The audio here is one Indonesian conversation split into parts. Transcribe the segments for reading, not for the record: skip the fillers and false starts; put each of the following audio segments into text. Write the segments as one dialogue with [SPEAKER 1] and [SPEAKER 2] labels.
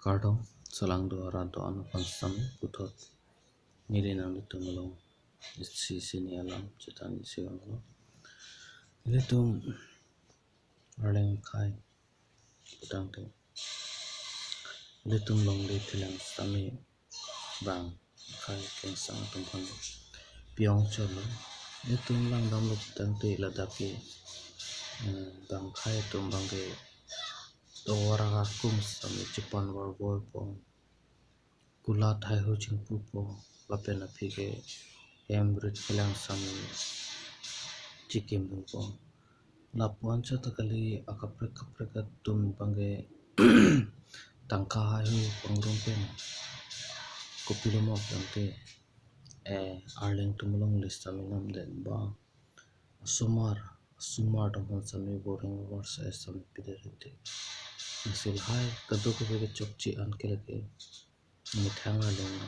[SPEAKER 1] Kardong salang do ranto anu pansam putot nili nang itu melong si sini alam cetan si lo itu arleng kai putang te itu melong le tilang sami bang kai keng sang tumpan piong cholo itu lang dam lo putang te ladaki bang kai tumbang ke Dora akum sami Japan war pong kula thai ho chingpu po lapen apike Cambridge kelang sami chikim po lapuan cha takali akaprek kaprek tum pange tangka hai ho pangrum pen kopilimo pante arling tumulong listami nam den ba sumar dong sami boring war sa sami piderite Misil hai kaduk ke chokchi an kelake mithanga lena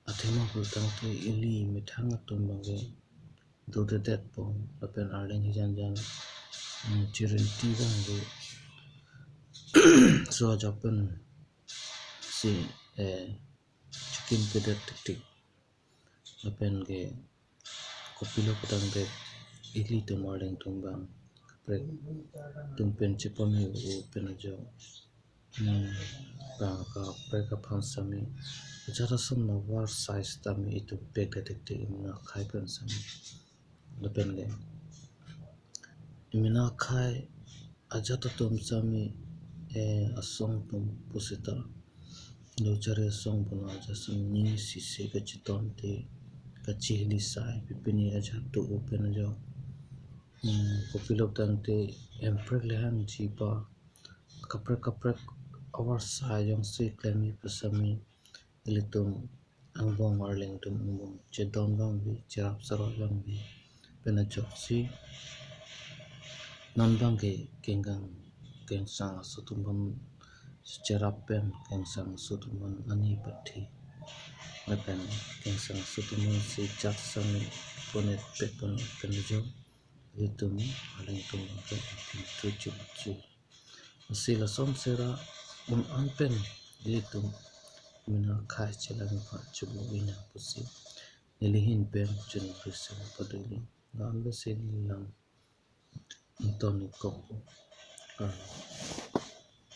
[SPEAKER 1] athema pultang tu ili mithanga tumbange do de det po lapen arling hijan jan chirin ti bange so japan si chicken pedet tik lapen ge kopilo patang de ili tumarling tumbang pre tumpen chipami u penajo ka preka pansami jara samna war size tami itu pek detekte imna khai pen sami lepen le imna khai ajata tum sami asong tum pusita lo jare song buna jasam ni sise ka chiton te ka chihli sai pipini aja tu open jo kopilok tante emprek lehan jipa kaprek our side yang si klemi pasami ilitum angbong arling tum angbong chedon bang bi cherap sarot bang bi penajok si non bang ke kengsang sutumban cherap pen kengsang sutumban ani patti lepen kengsang sutumban si chat sami ponet pepon penajok ilitum arling tum ke tuju sila som sera anpen itu mina khai chelang pa chubu ina pusi nilihin pen chun prisem padili ngambe selilang intoni kopo